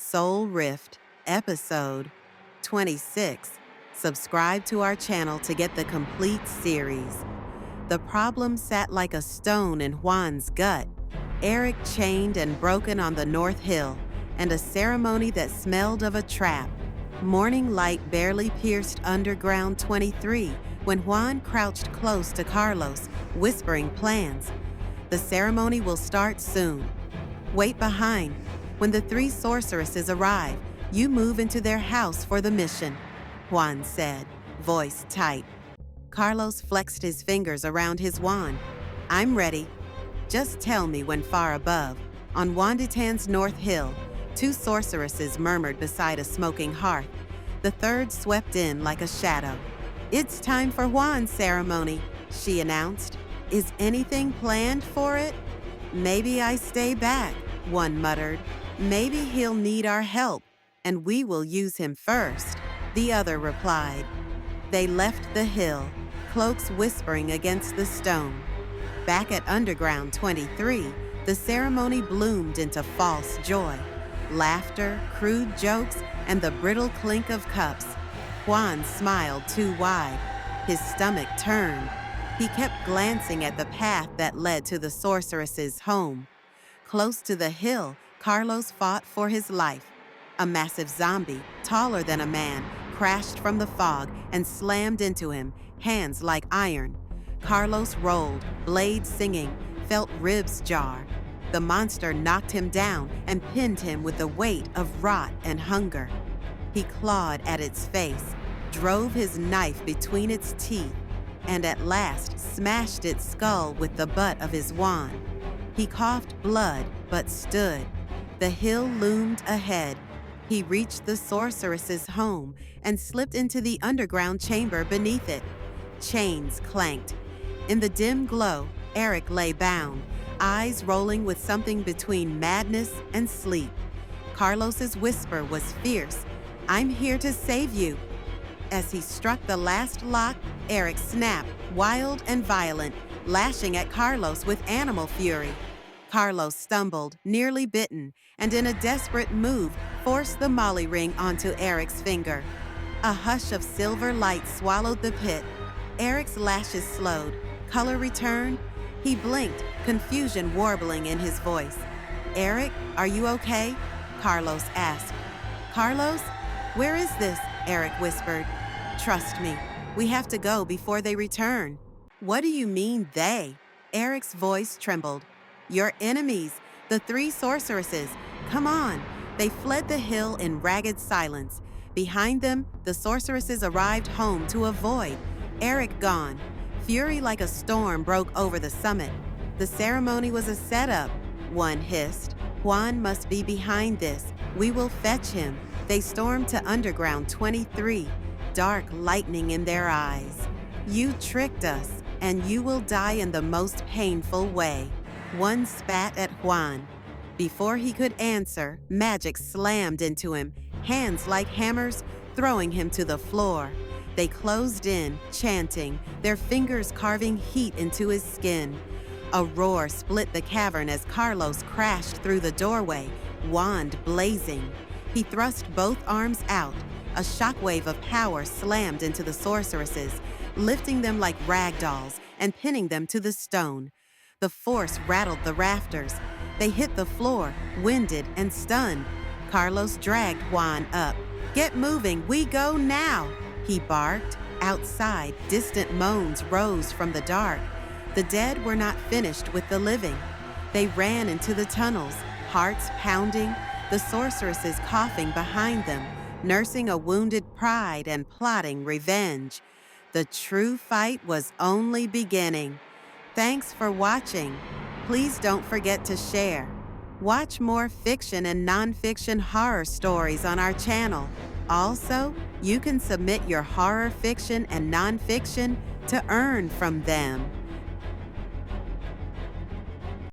Soul Rift, Episode 26. Subscribe to our channel to get the complete series. The problem sat like a stone in Juan's gut. Eric chained and broken on the North Hill, and a ceremony that smelled of a trap. Morning light barely pierced Underground 23 when Juan crouched close to Carlos, whispering plans. The ceremony will start soon. Wait behind. When the three sorceresses arrive, you move into their house for the mission, Juan said, voice tight. Carlos flexed his fingers around his wand. I'm ready. Just tell me when far above. On Wonditan's North Hill, two sorceresses murmured beside a smoking hearth. The third swept in like a shadow. It's time for Juan's ceremony, she announced. Is anything planned for it? Maybe I stay back, one muttered. Maybe he'll need our help, and we will use him first, the other replied. They left the hill, cloaks whispering against the stone. Back at Underground 23, the ceremony bloomed into false joy. Laughter, crude jokes, and the brittle clink of cups. Juan smiled too wide. His stomach turned. He kept glancing at the path that led to the sorceress's home. Close to the hill, Carlos fought for his life. A massive zombie, taller than a man, crashed from the fog and slammed into him, hands like iron. Carlos rolled, blade singing, felt ribs jar. The monster knocked him down and pinned him with the weight of rot and hunger. He clawed at its face, drove his knife between its teeth, and at last smashed its skull with the butt of his wand. He coughed blood, but stood. The hill loomed ahead. He reached the sorceress's home and slipped into the underground chamber beneath it. Chains clanked. In the dim glow, Eric lay bound, eyes rolling with something between madness and sleep. Carlos's whisper was fierce. I'm here to save you. As he struck the last lock, Eric snapped, wild and violent, lashing at Carlos with animal fury. Carlos stumbled, nearly bitten, and in a desperate move, forced the molly ring onto Eric's finger. A hush of silver light swallowed the pit. Eric's lashes slowed, color returned. He blinked, confusion warbling in his voice. Eric, are you okay? Carlos asked. Carlos? Where is this? Eric whispered. Trust me, we have to go before they return. What do you mean they? Eric's voice trembled. Your enemies, the three sorceresses. Come on. They fled the hill in ragged silence. Behind them, the sorceresses arrived home to avoid. Eric gone. Fury like a storm broke over the summit. The ceremony was a setup, one hissed. Juan must be behind this. We will fetch him. They stormed to Underground 23, dark lightning in their eyes. You tricked us, and you will die in the most painful way. One spat at Juan. Before he could answer, magic slammed into him, hands like hammers, throwing him to the floor. They closed in, chanting, their fingers carving heat into his skin. A roar split the cavern as Carlos crashed through the doorway, wand blazing. He thrust both arms out. A shockwave of power slammed into the sorceresses, lifting them like rag dolls and pinning them to the stone. The force rattled the rafters. They hit the floor, winded and stunned. Carlos dragged Juan up. Get moving, we go now, he barked. Outside, distant moans rose from the dark. The dead were not finished with the living. They ran into the tunnels, hearts pounding, the sorceresses coughing behind them, nursing a wounded pride and plotting revenge. The true fight was only beginning. Thanks for watching. Please don't forget to share. Watch more fiction and nonfiction horror stories on our channel. Also, you can submit your horror fiction and nonfiction to earn from them.